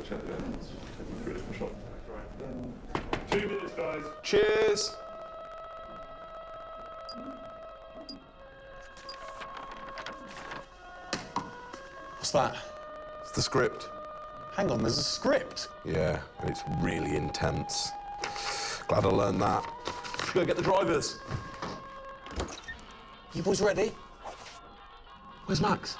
check the ends. Take me through a different shot. Right. 2 minutes, guys. Cheers. What's that? It's the script. Hang on, there's a script? Yeah, and it's really intense. Glad I learned that. Go get the drivers. You boys ready? Where's Max?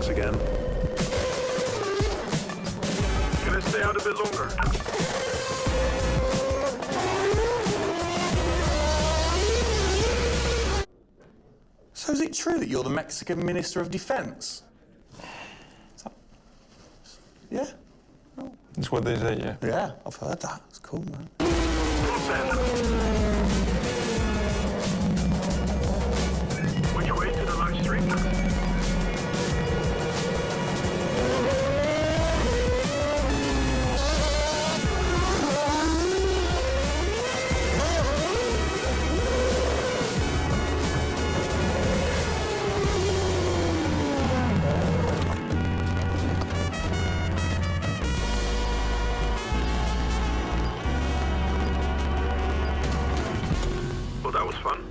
Again. Can I stay out a bit longer? So is it true that you're the Mexican Minister of Defense? Yeah? Oh. That's what they say, yeah. Yeah, I've heard that. It's cool, man. Which way to the live stream? Well, that was fun.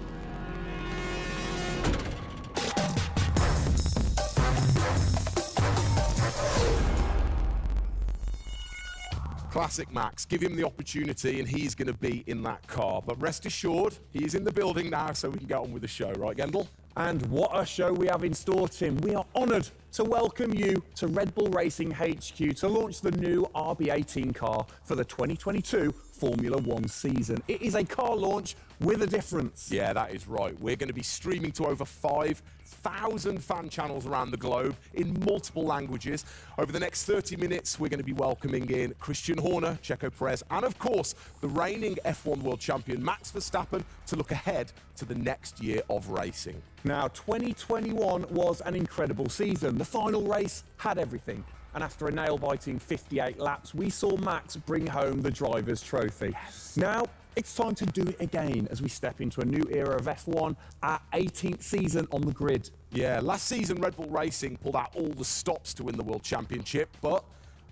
Classic Max. Give him the opportunity and he's going to be in that car. But rest assured, he is in the building now so we can get on with the show. Right, Gendel? And what a show we have in store, Tim. We are honoured to welcome you to Red Bull Racing HQ to launch the new RB18 car for the 2022 Formula One season. It is a car launch with a difference. Yeah, that is right. We're going to be streaming to over 5,000 fan channels around the globe in multiple languages. Over the next 30 minutes, we're going to be welcoming in Christian Horner, Checo Perez, and of course, the reigning F1 world champion Max Verstappen to look ahead to the next year of racing. Now, 2021 was an incredible season. The final race had everything. And after a nail-biting 58 laps, we saw Max bring home the Drivers' Trophy. Yes. Now, it's time to do it again as we step into a new era of F1, our 18th season on the grid. Yeah, last season Red Bull Racing pulled out all the stops to win the World Championship, but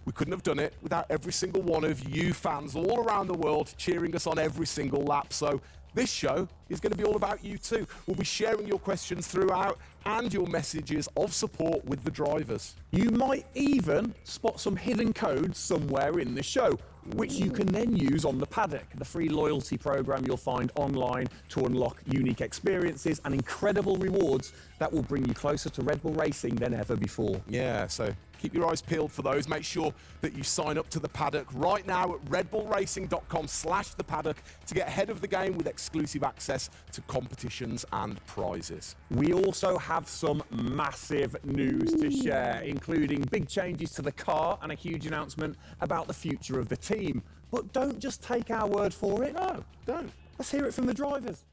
we couldn't have done it without every single one of you fans all around the world cheering us on every single lap. So this show is going to be all about you too. We'll be sharing your questions throughout and your messages of support with the drivers. You might even spot some hidden codes somewhere in the show, which you can then use on the paddock, the free loyalty program you'll find online to unlock unique experiences and incredible rewards that will bring you closer to Red Bull Racing than ever before. Yeah, so keep your eyes peeled for those. Make sure that you sign up to the paddock right now at redbullracing.com/the paddock to get ahead of the game with exclusive access to competitions and prizes. We also have some massive news to share, including big changes to the car and a huge announcement about the future of the team. But don't just take our word for it. No, don't. Let's hear it from the drivers.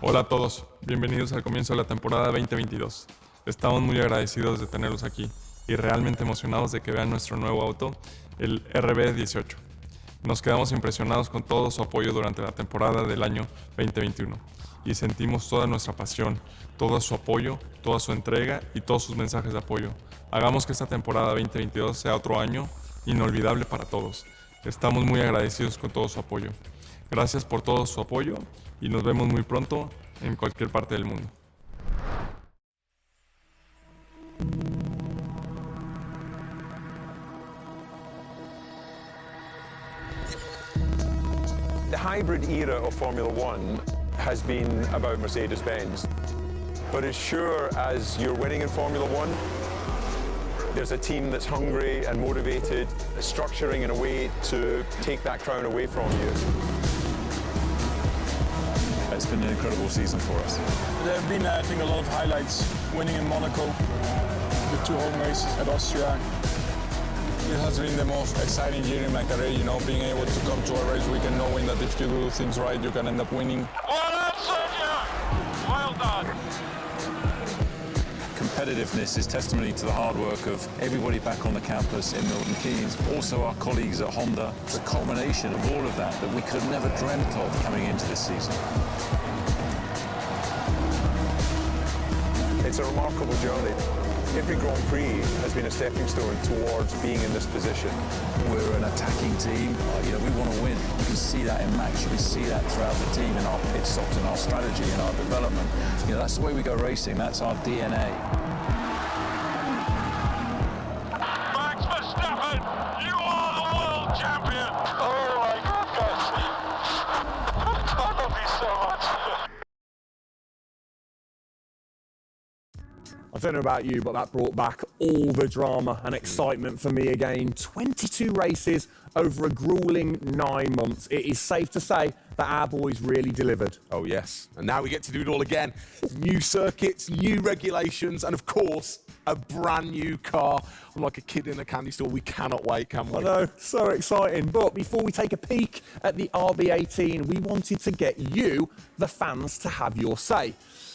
Hola a todos, bienvenidos al comienzo de la temporada 2022. Estamos muy agradecidos de tenerlos aquí y realmente emocionados de que vean nuestro nuevo auto, el RB18. Nos quedamos impresionados con todo su apoyo durante la temporada del año 2021 y sentimos toda nuestra pasión, todo su apoyo, toda su entrega y todos sus mensajes de apoyo. Hagamos que esta temporada 2022 sea otro año inolvidable para todos. Estamos muy agradecidos con todo su apoyo. Gracias por todo su apoyo y nos vemos muy pronto en cualquier parte del mundo. The hybrid era of Formula One has been about Mercedes-Benz. But as sure as you're winning in Formula One, there's a team that's hungry and motivated, structuring in a way to take that crown away from you. It's been an incredible season for us. There have been, I think, a lot of highlights. Winning in Monaco, the 2 home races at Austria. It has been the most exciting year in my career, you know, being able to come to a race weekend knowing that if you do things right, you can end up winning. Well done, Sergio! Well done. Competitiveness is testimony to the hard work of everybody back on the campus in Milton Keynes, also our colleagues at Honda. It's a culmination of all of that we could have never dreamt of coming into this season. It's a remarkable journey. Every Grand Prix has been a stepping stone towards being in this position. We're an attacking team. We want to win. You can see that in Max. You can see that throughout the team in our pit stops, in our strategy, in our development. That's the way we go racing. That's our DNA. Max Verstappen, you are the world champion! Oh my goodness! I love you so much. I don't know about you, but that brought back all the drama and excitement for me again. 22 races over a grueling 9 months. It is safe to say that our boys really delivered. Oh yes, and now we get to do it all again. New circuits, new regulations, and of course, a brand new car. I'm like a kid in a candy store. We cannot wait, can we? I know, so exciting. But before we take a peek at the RB18, we wanted to get you, the fans, to have your say.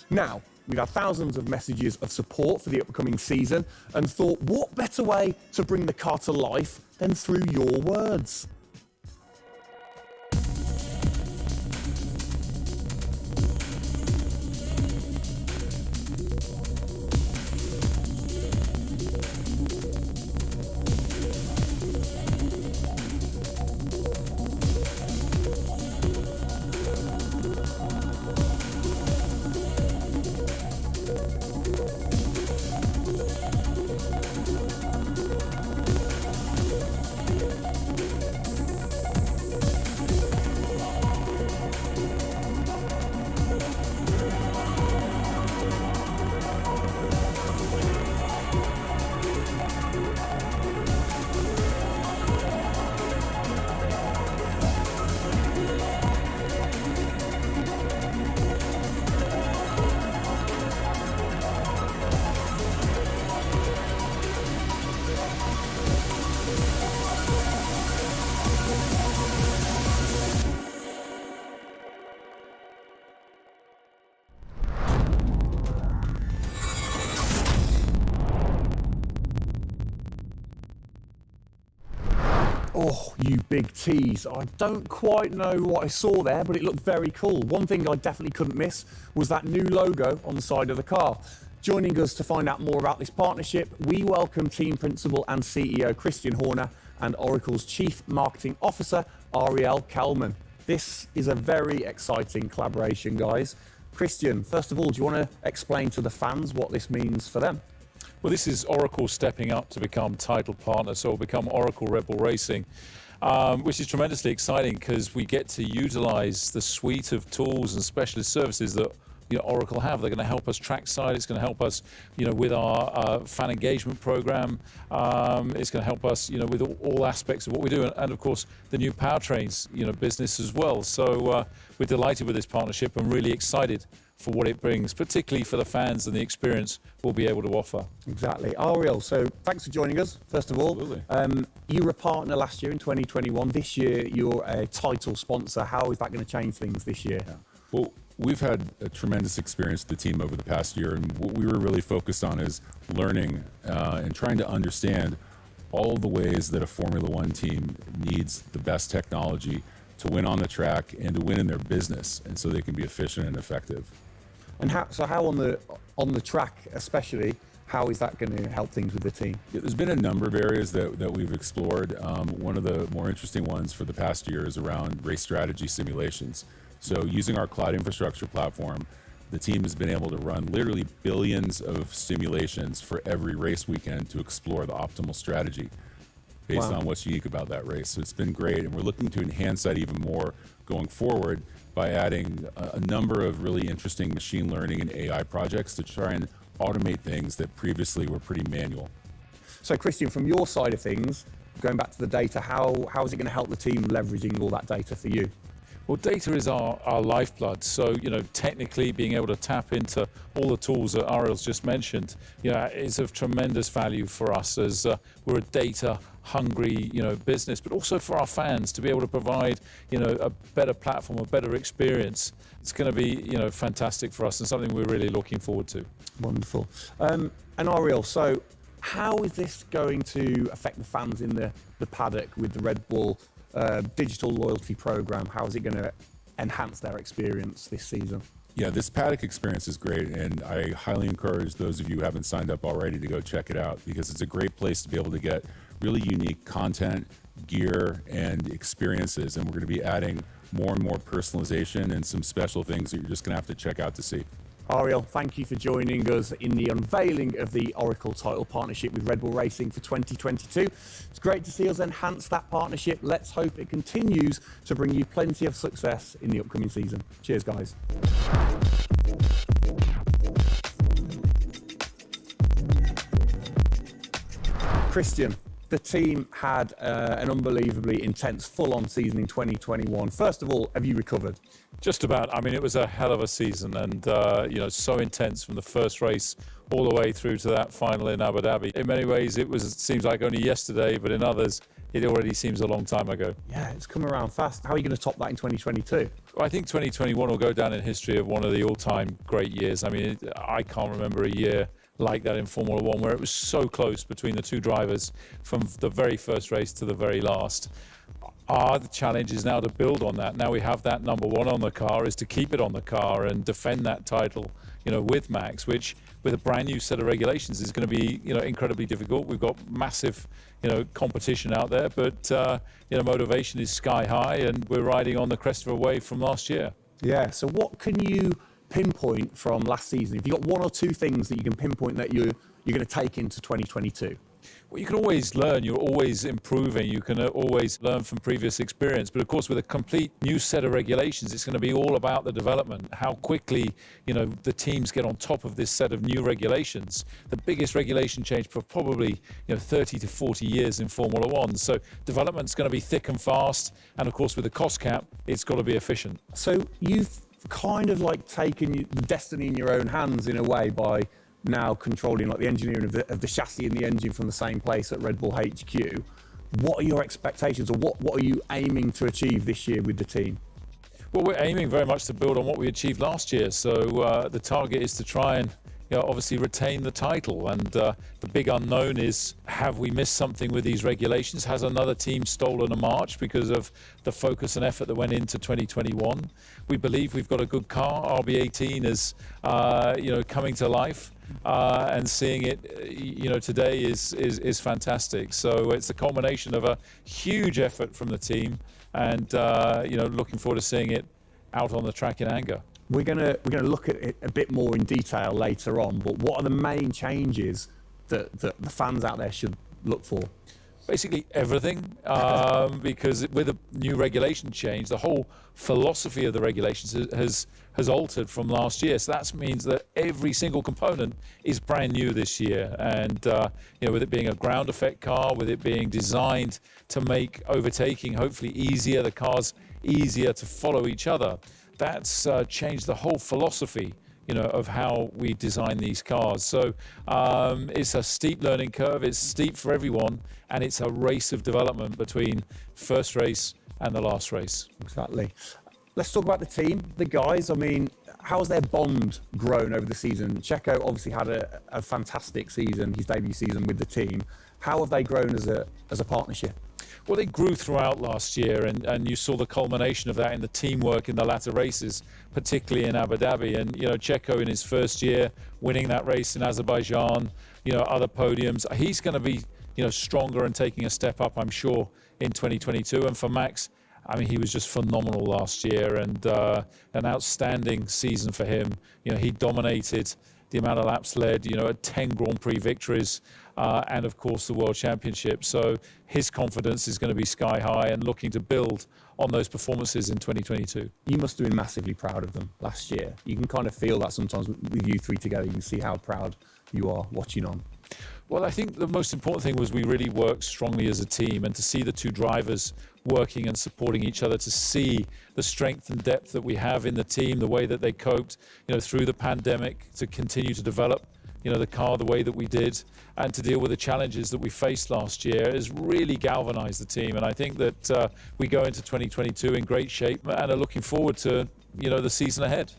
Now, we've had thousands of messages of support for the upcoming season and thought, what better way to bring the car to life than through your words? Oh, you big tease. I don't quite know what I saw there, but it looked very cool. One thing I definitely couldn't miss was that new logo on the side of the car. Joining us to find out more about this partnership, we welcome Team Principal and CEO Christian Horner and Oracle's Chief Marketing Officer, Ariel Kelman. This is a very exciting collaboration, guys. Christian, first of all, do you want to explain to the fans what this means for them? Well, this is Oracle stepping up to become title partner, so it'll become Oracle Red Bull Racing, which is tremendously exciting because we get to utilize the suite of tools and specialist services that Oracle have. They're going to help us trackside. It's going to help us, with our fan engagement program. It's going to help us, with all aspects of what we do, and of course the new powertrains, business as well. So we're delighted with this partnership and really excited for what it brings, particularly for the fans and the experience we'll be able to offer. Exactly. Ariel, so thanks for joining us, first of all. Absolutely. You were a partner last year in 2021. This year, you're a title sponsor. How is that going to change things this year? Well, We've had a tremendous experience with the team over the past year, and what we were really focused on is learning and trying to understand all the ways that a Formula One team needs the best technology to win on the track and to win in their business, and so they can be efficient and effective. And how on the track especially, how is that going to help things with the team? Yeah, there's been a number of areas that we've explored. One of the more interesting ones for the past year is around race strategy simulations. So using our cloud infrastructure platform, the team has been able to run literally billions of simulations for every race weekend to explore the optimal strategy based on what's unique about that race. So it's been great, and we're looking to enhance that even more going forward by adding a number of really interesting machine learning and AI projects to try and automate things that previously were pretty manual. So Christian, from your side of things, going back to the data, how is it going to help the team leveraging all that data for you? Well, data is our lifeblood. So, technically being able to tap into all the tools that Ariel's just mentioned, is of tremendous value for us as we're a data-hungry, business, but also for our fans to be able to provide, a better platform, a better experience. It's going to be, fantastic for us and something we're really looking forward to. Wonderful. And Ariel, so how is this going to affect the fans in the paddock with the Red Bull digital loyalty program? How is it going to enhance their experience this season? Yeah, this paddock experience is great, and I highly encourage those of you who haven't signed up already to go check it out, because it's a great place to be able to get really unique content, gear, and experiences, and we're going to be adding more and more personalization and some special things that you're just going to have to check out to see. Ariel, thank you for joining us in the unveiling of the Oracle title partnership with Red Bull Racing for 2022. It's great to see us enhance that partnership. Let's hope it continues to bring you plenty of success in the upcoming season. Cheers, guys. Christian, the team had an unbelievably intense, full-on season in 2021. First of all, have you recovered? Just about. I mean, it was a hell of a season, and so intense from the first race all the way through to that final in Abu Dhabi. In many ways, it seems like only yesterday, but in others, it already seems a long time ago. Yeah, it's come around fast. How are you going to top that in 2022? Well, I think 2021 will go down in history of one of the all-time great years. I mean, I can't remember a year like that in Formula One, where it was so close between the two drivers from the very first race to the very last. The challenge is now to build on that. Now we have that number one on the car, is to keep it on the car and defend that title, with Max, which with a brand new set of regulations is going to be, incredibly difficult. We've got massive, competition out there, but, motivation is sky high, and we're riding on the crest of a wave from last year. Yeah, so what can you pinpoint from last season? If you've got one or two things that you can pinpoint that you're going to take into 2022? Well, you can always learn. You're always improving. You can always learn from previous experience. But of course, with a complete new set of regulations, it's going to be all about the development. How quickly, the teams get on top of this set of new regulations. The biggest regulation change for probably, 30 to 40 years in Formula One. So development's going to be thick and fast. And of course, with the cost cap, it's got to be efficient. So you've kind of like taken the destiny in your own hands in a way by now controlling like the engineering of the chassis and the engine from the same place at Red Bull HQ. What are your expectations, or what are you aiming to achieve this year with the team? Well, we're aiming very much to build on what we achieved last year. So the target is to try and obviously retain the title. And the big unknown is, have we missed something with these regulations? Has another team stolen a march because of the focus and effort that went into 2021? We believe we've got a good car. RB18 is, coming to life. And seeing it, today is fantastic. So it's a culmination of a huge effort from the team, and looking forward to seeing it out on the track in anger. We're gonna look at it a bit more in detail later on. But what are the main changes that the fans out there should look for? Basically everything, because with a new regulation change, the whole philosophy of the regulations has altered from last year. So that means that every single component is brand new this year. And with it being a ground effect car, with it being designed to make overtaking hopefully easier, the cars easier to follow each other, that's changed the whole philosophy of how we design these cars. So it's a steep learning curve. It's steep for everyone, and it's a race of development between first race and the last race. Exactly. let's talk about the team, the guys. I mean, how's their bond grown over the season? Checo obviously had a fantastic season, his debut season with the team. How have they grown as a partnership? Well, they grew throughout last year, and you saw the culmination of that in the teamwork in the latter races, particularly in Abu Dhabi. And, Checo in his first year, winning that race in Azerbaijan, other podiums. He's going to be, stronger and taking a step up, I'm sure, in 2022. And for Max, I mean, he was just phenomenal last year, and an outstanding season for him. He dominated the amount of laps led, 10 Grand Prix victories, and of course the World Championship. So his confidence is going to be sky high and looking to build on those performances in 2022. You must have been massively proud of them last year. You can kind of feel that sometimes with you three together. You can see how proud you are watching on. Well, I think the most important thing was we really worked strongly as a team, and to see the two drivers working and supporting each other, to see the strength and depth that we have in the team, the way that they coped, through the pandemic, to continue to develop, the car the way that we did, and to deal with the challenges that we faced last year has really galvanized the team. And I think that we go into 2022 in great shape and are looking forward to, the season ahead.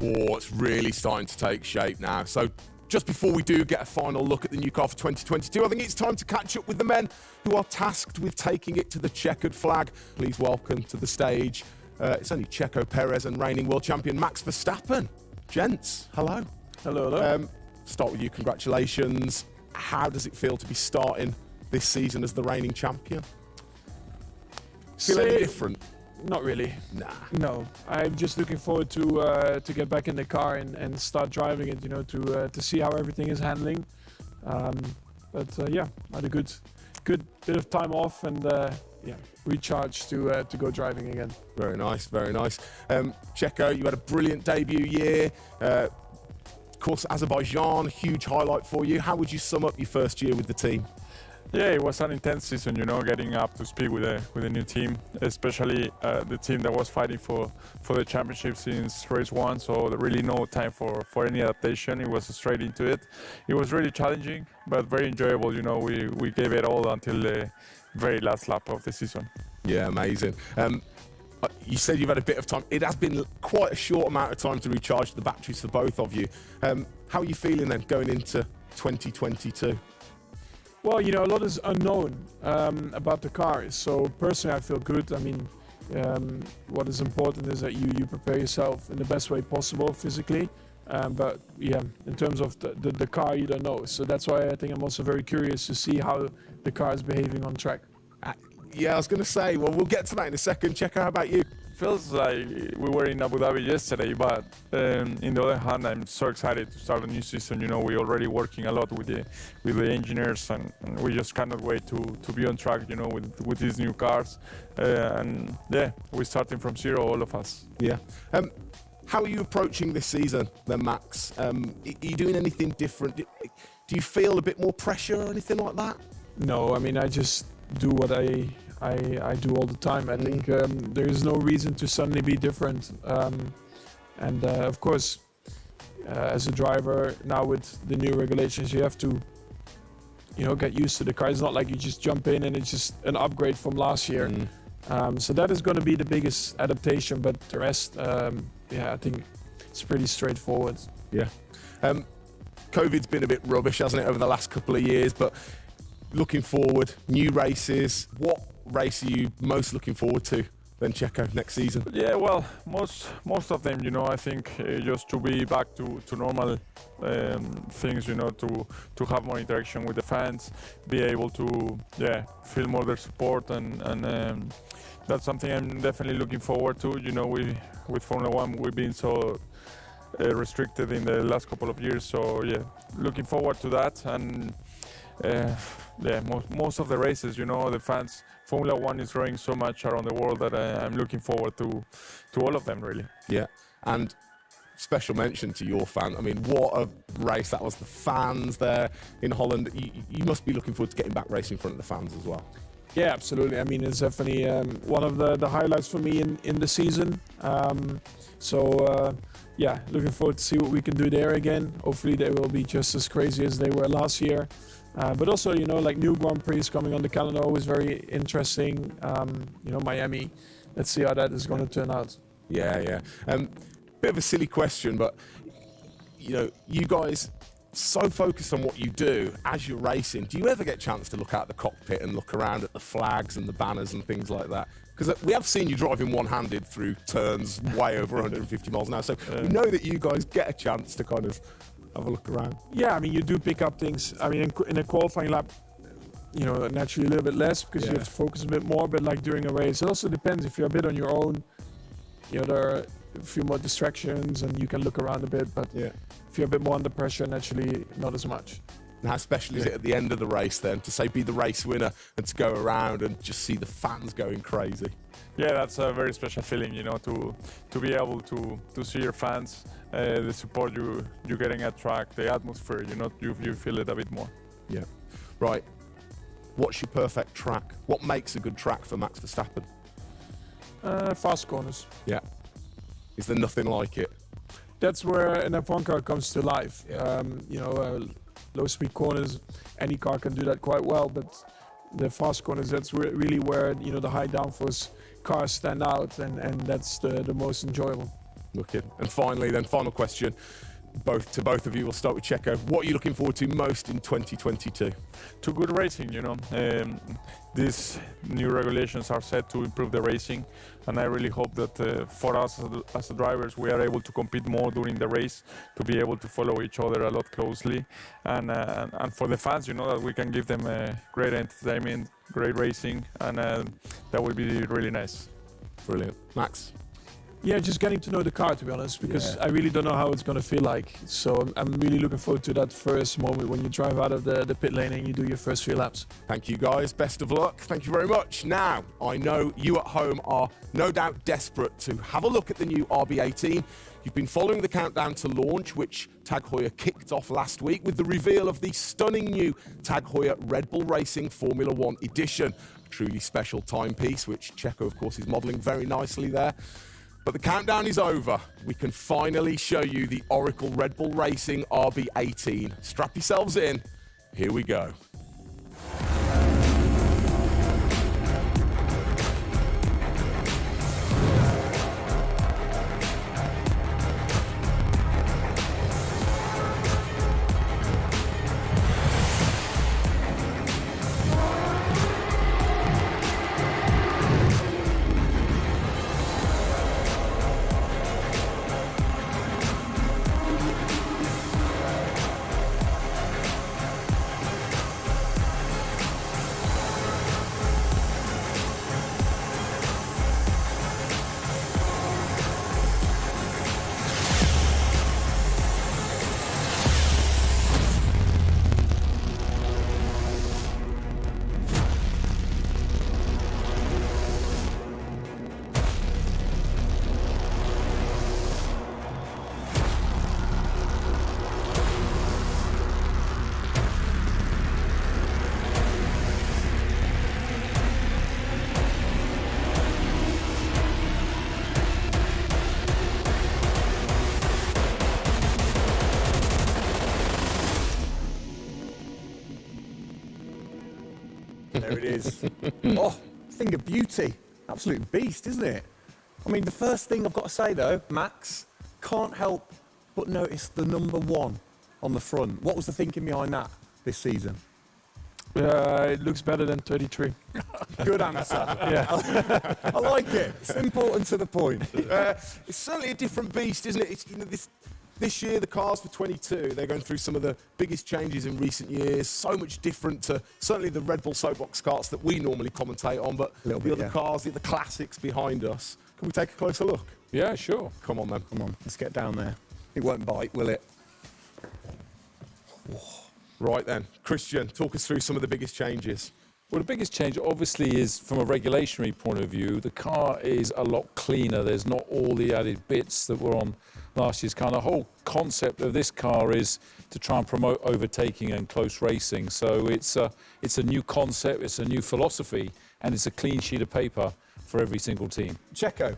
Oh, it's really starting to take shape now. So just before we do get a final look at the new car for 2022, I think it's time to catch up with the men who are tasked with taking it to the checkered flag. Please welcome to the stage, it's only Checo Perez and reigning world champion Max Verstappen. Gents, hello. Hello, hello. Start with you, congratulations. How does it feel to be starting this season as the reigning champion? Feel any different? Not really. Nah. No, I'm just looking forward to get back in the car and start driving it. To see how everything is handling. Yeah, I had a good bit of time off and recharge to go driving again. Very nice, very nice. Checo, you had a brilliant debut year. Of course, Azerbaijan, huge highlight for you. How would you sum up your first year with the team? Yeah, it was an intense season, getting up to speed with the new team, especially the team that was fighting for the championship since race one. So really no time for any adaptation. It was straight into it. It was really challenging, but very enjoyable. We gave it all until the very last lap of the season. Yeah, amazing. You said you've had a bit of time. It has been quite a short amount of time to recharge the batteries for both of you. How are you feeling then going into 2022? Well, a lot is unknown about the cars. So personally, I feel good. I mean, what is important is that you prepare yourself in the best way possible physically. But yeah, in terms of the car, you don't know. So that's why I think I'm also very curious to see how the car is behaving on track. Yeah, I was going to say, well, we'll get to that in a second. Checo, how about you? Feels like we were in Abu Dhabi yesterday, but in the other hand, I'm so excited to start a new season. We're already working a lot with the engineers, and we just cannot wait to be on track, with these new cars. And yeah, we're starting from zero, all of us. Yeah. How are you approaching this season then, Max? Are you doing anything different? Do you feel a bit more pressure or anything like that? No, I mean, I just do what I do all the time. I think there is no reason to suddenly be different. Of course, as a driver now with the new regulations, you have to, get used to the car. It's not like you just jump in and it's just an upgrade from last year. So that is going to be the biggest adaptation. But the rest, I think it's pretty straightforward. Yeah. COVID's been a bit rubbish, hasn't it, over the last couple of years? But looking forward, new races. What race are you most looking forward to then, Checo, next season? Yeah, well, most of them, I think just to be back to normal things, to have more interaction with the fans, be able to, feel more their support, and that's something I'm definitely looking forward to. With Formula One, we've been so restricted in the last couple of years, so looking forward to that. And most of the races, the fans, Formula One is growing so much around the world that I'm looking forward to all of them, really. Yeah, and special mention to your fan. I mean, what a race that was. The fans there in Holland. You must be looking forward to getting back racing in front of the fans as well. Yeah, absolutely. I mean, it's definitely one of the highlights for me in the season. Looking forward to see what we can do there again. Hopefully they will be just as crazy as they were last year. But also, like new Grand Prix coming on the calendar, always very interesting. Miami. Let's see how that is going to turn out. Yeah. Bit of a silly question, but you guys so focused on what you do as you're racing. Do you ever get a chance to look out the cockpit and look around at the flags and the banners and things like that? Because we have seen you driving one-handed through turns way over 150 miles an hour. So we know that you guys get a chance to kind of have a look around. Yeah, I mean, you do pick up things. I mean, in a qualifying lap, naturally a little bit less because you have to focus a bit more. But like during a race, it also depends. If you're a bit on your own, there are a few more distractions and you can look around a bit. But if you're a bit more under pressure, naturally not as much. And how special is it at the end of the race then to say be the race winner and to go around and just see the fans going crazy? Yeah, that's a very special feeling, to be able to see your fans, the support you're getting at track, the atmosphere, you feel it a bit more. Yeah. Right. What's your perfect track? What makes a good track for Max Verstappen? Fast corners. Yeah. Is there nothing like it? That's where an F1 car comes to life. Yeah. Low speed corners, any car can do that quite well, but the fast corners, that's really where the high downforce cars stand out, and that's the most enjoyable. Wicked. And finally then, final question, both of you. We'll start with Checo. What are you looking forward to most in 2022? To good racing, these new regulations are set to improve the racing, and I really hope that for us as drivers, we are able to compete more during the race, to be able to follow each other a lot closely, and for the fans, that we can give them great entertainment, great racing, and that will be really nice. Brilliant. Max? Yeah, just getting to know the car, to be honest, because I really don't know how it's going to feel like. So I'm really looking forward to that first moment when you drive out of the pit lane and you do your first few laps. Thank you, guys. Best of luck. Thank you very much. Now, I know you at home are no doubt desperate to have a look at the new RB18. You've been following the countdown to launch, which Tag Heuer kicked off last week with the reveal of the stunning new Tag Heuer Red Bull Racing Formula One edition. A truly special timepiece, which Checo, of course, is modelling very nicely there. But the countdown is over. We can finally show you the Oracle Red Bull Racing RB18. Strap yourselves in. Here we go. There it is. Oh, thing of beauty. Absolute beast, isn't it? I mean, the first thing I've got to say, though, Max, can't help but notice the number 1 on the front. What was the thinking behind that this season? It looks better than 33. Good answer. Yeah. I like it. Simple and to the point. It's certainly a different beast, isn't it? It's, this year, the cars for 22, they're going through some of the biggest changes in recent years. So much different to certainly the Red Bull Soapbox karts that we normally commentate on, but the other cars, the classics behind us. Can we take a closer look? Yeah, sure. Come on, then. Come on, let's get down there. It won't bite, will it? Right then, Christian, talk us through some of the biggest changes. Well, the biggest change obviously is from a regulatory point of view. The car is a lot cleaner. There's not all the added bits that were on last year's car. The whole concept of this car is to try and promote overtaking and close racing. So it's a new concept, it's a new philosophy, and it's a clean sheet of paper for every single team. Checo,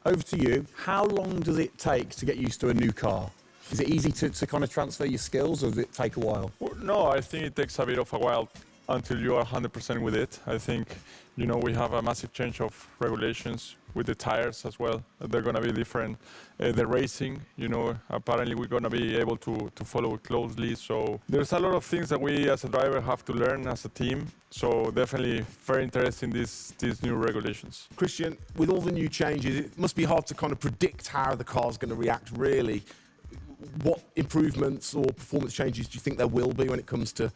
over to you. How long does it take to get used to a new car? Is it easy to kind of transfer your skills, or does it take a while? Well, no, I think it takes a bit of a while until you are 100% with it. I think, we have a massive change of regulations with the tires as well. They're going to be different. The racing, apparently we're going to be able to follow it closely. So there's a lot of things that we as a driver have to learn as a team. So definitely very interesting, these new regulations. Christian, with all the new changes, it must be hard to kind of predict how the car's going to react, really. What improvements or performance changes do you think there will be when it comes to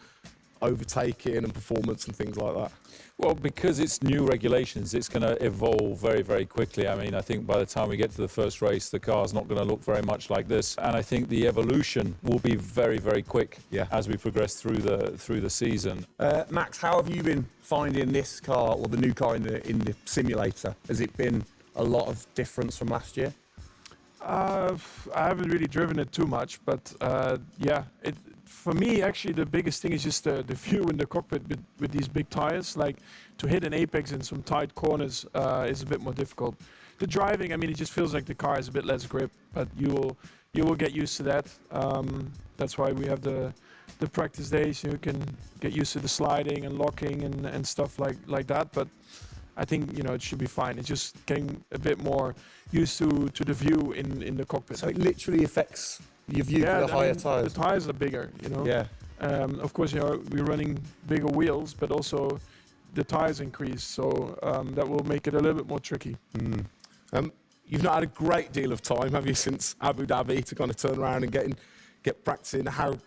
overtaking and performance and things like that? Well, because it's new regulations, it's going to evolve very, very quickly. I mean, I think by the time we get to the first race, the car's not going to look very much like this. And I think the evolution will be very, very quick as we progress through the season. Max, how have you been finding this car, or the new car in the simulator? Has it been a lot of difference from last year? I haven't really driven it too much, but for me, actually, the biggest thing is just the view in the cockpit with these big tires. Like, to hit an apex in some tight corners is a bit more difficult. The driving, I mean, it just feels like the car has a bit less grip, but you will get used to that. That's why we have the practice days. You can get used to the sliding and locking and stuff like that. But I think it should be fine. It's just getting a bit more used to the view in the cockpit. So it literally affects your view with the higher tires. The tires are bigger, Yeah. Of course, we're running bigger wheels, but also the tires increase, so that will make it a little bit more tricky. You've not had a great deal of time, have you, since Abu Dhabi, to kind of turn around and get practicing? How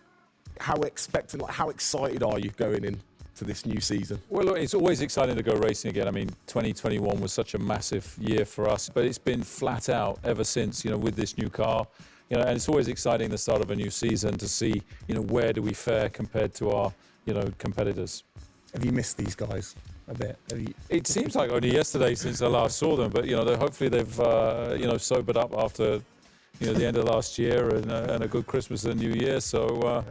expectant, how excited are you going in to this new season? Well, look, it's always exciting to go racing again. I mean, 2021 was such a massive year for us, but it's been flat out ever since, with this new car. And it's always exciting the start of a new season to see, where do we fare compared to our, competitors. Have you missed these guys a bit? It seems like only yesterday since I last saw them, but, hopefully they've, sobered up after, the end of last year and a good Christmas and New Year. So,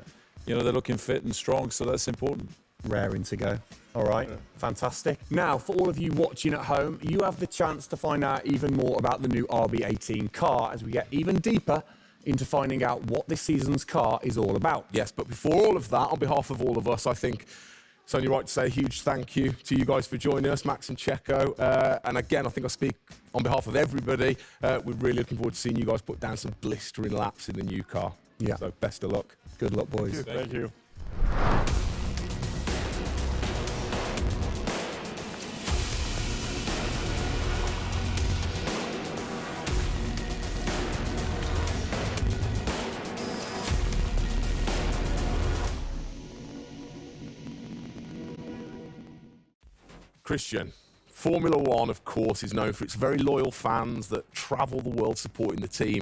they're looking fit and strong, so that's important. Raring to go. All right, fantastic. Now, for all of you watching at home, you have the chance to find out even more about the new RB18 car as we get even deeper into finding out what this season's car is all about. Yes, but before all of that, on behalf of all of us, I think it's only right to say a huge thank you to you guys for joining us, Max and Checo. And again, I think I speak on behalf of everybody. We're really looking forward to seeing you guys put down some blistering laps in the new car. Yeah. So best of luck. Good luck, boys. Thank you. Christian, Formula One, of course, is known for its very loyal fans that travel the world supporting the team.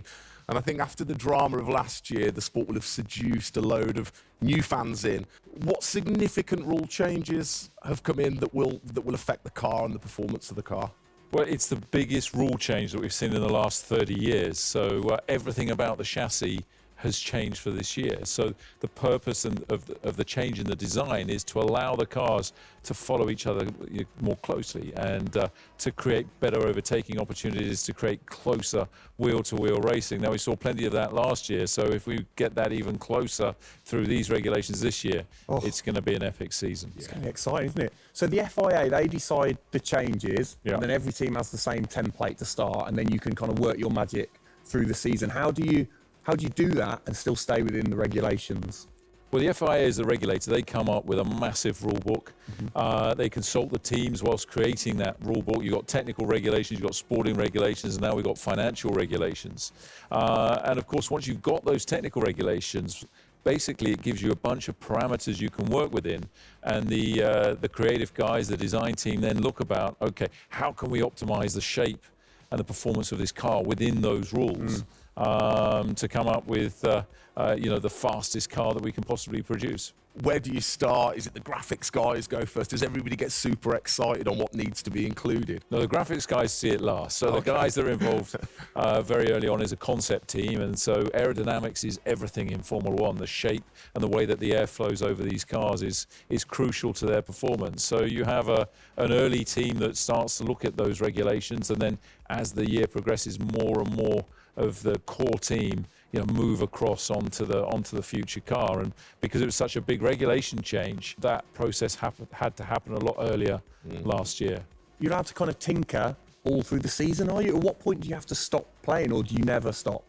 And I think after the drama of last year, the sport will have seduced a load of new fans in. What significant rule changes have come in that will affect the car and the performance of the car? Well, it's the biggest rule change that we've seen in the last 30 years. So everything about the chassis has changed for this year. So the purpose of the change in the design is to allow the cars to follow each other more closely and to create better overtaking opportunities, to create closer wheel-to-wheel racing. Now, we saw plenty of that last year, so if we get that even closer through these regulations this year, it's going to be an epic season. It's going to be exciting, isn't it? So the FIA, they decide the changes, and then every team has the same template to start, and then you can kind of work your magic through the season. How do you do that and still stay within the regulations? Well, the FIA is the regulator. They come up with a massive rule book. They consult the teams whilst creating that rule book. You've got technical regulations, you've got sporting regulations, and now we've got financial regulations. And of course, once you've got those technical regulations, basically it gives you a bunch of parameters you can work within. And the creative guys, the design team then look about, okay, how can we optimize the shape and the performance of this car within those rules to come up with the fastest car that we can possibly produce. Where do you start? Is it the graphics guys go first? Does everybody get super excited on what needs to be included? No, the graphics guys see it last. So the guys that are involved very early on is a concept team, and so aerodynamics is everything in Formula One. The shape and the way that the air flows over these cars is crucial to their performance. So you have an early team that starts to look at those regulations, and then as the year progresses, more and more of the core team move across onto the future car. And because it was such a big regulation change, that process had to happen a lot earlier last year. You're allowed to kind of tinker all through the season, are you? At what point do you have to stop playing, or do you never stop?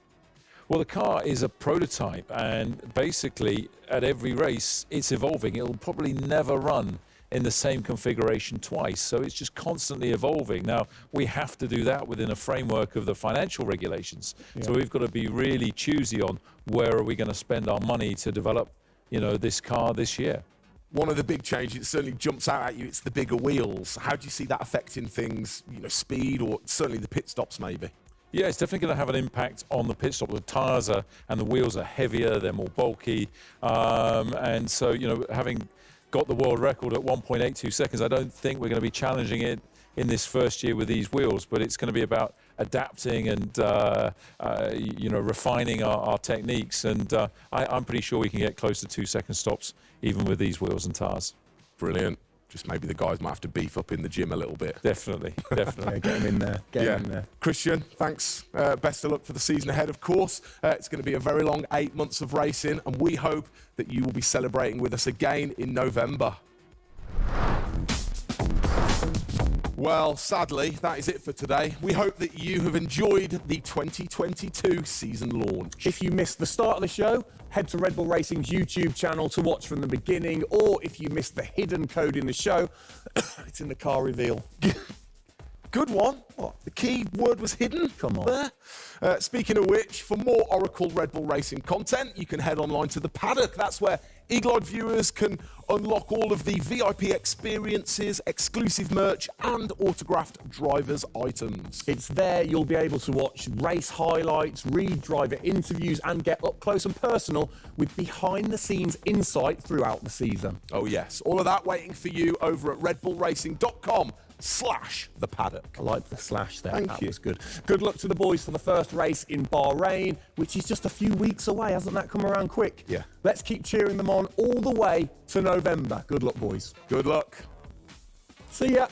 Well, the car is a prototype, and basically at every race it's evolving. It'll probably never run in the same configuration twice, so it's just constantly evolving. Now, we have to do that within a framework of the financial regulations. So we've got to be really choosy on where are we going to spend our money to develop, this car this year. One of the big changes that certainly jumps out at you, it's the bigger wheels. How do you see that affecting things, speed, or certainly the pit stops maybe? Yeah, it's definitely going to have an impact on the pit stop. The tyres and the wheels are heavier, they're more bulky, and so, having got the world record at 1.82 seconds, I don't think we're going to be challenging it in this first year with these wheels, but it's going to be about adapting and refining our techniques, and I'm pretty sure we can get close to 2-second stops even with these wheels and tyres. Brilliant. Just maybe the guys might have to beef up in the gym a little bit. Definitely. Yeah, get them in there. Get them in there. Christian, thanks. Best of luck for the season ahead, of course. It's going to be a very long 8 months of racing, and we hope that you will be celebrating with us again in November. Well, sadly, that is it for today. We hope that you have enjoyed the 2022 season launch. If you missed the start of the show, head to Red Bull Racing's YouTube channel to watch from the beginning, or if you missed the hidden code in the show, it's in the car reveal. Good one. What? The key word was hidden? Come on. There. Speaking of which, for more Oracle Red Bull Racing content, you can head online to the paddock. That's where Eagle-eyed viewers can unlock all of the VIP experiences, exclusive merch, and autographed drivers' items. It's there you'll be able to watch race highlights, read driver interviews, and get up close and personal with behind-the-scenes insight throughout the season. Oh yes, all of that waiting for you over at redbullracing.com/the paddock. I like the slash there. Thank that you. was good. Good luck to the boys for the first race in Bahrain, which is just a few weeks away. Hasn't that come around quick? Yeah. Let's keep cheering them on all the way to November. Good luck, boys. Good luck. See ya.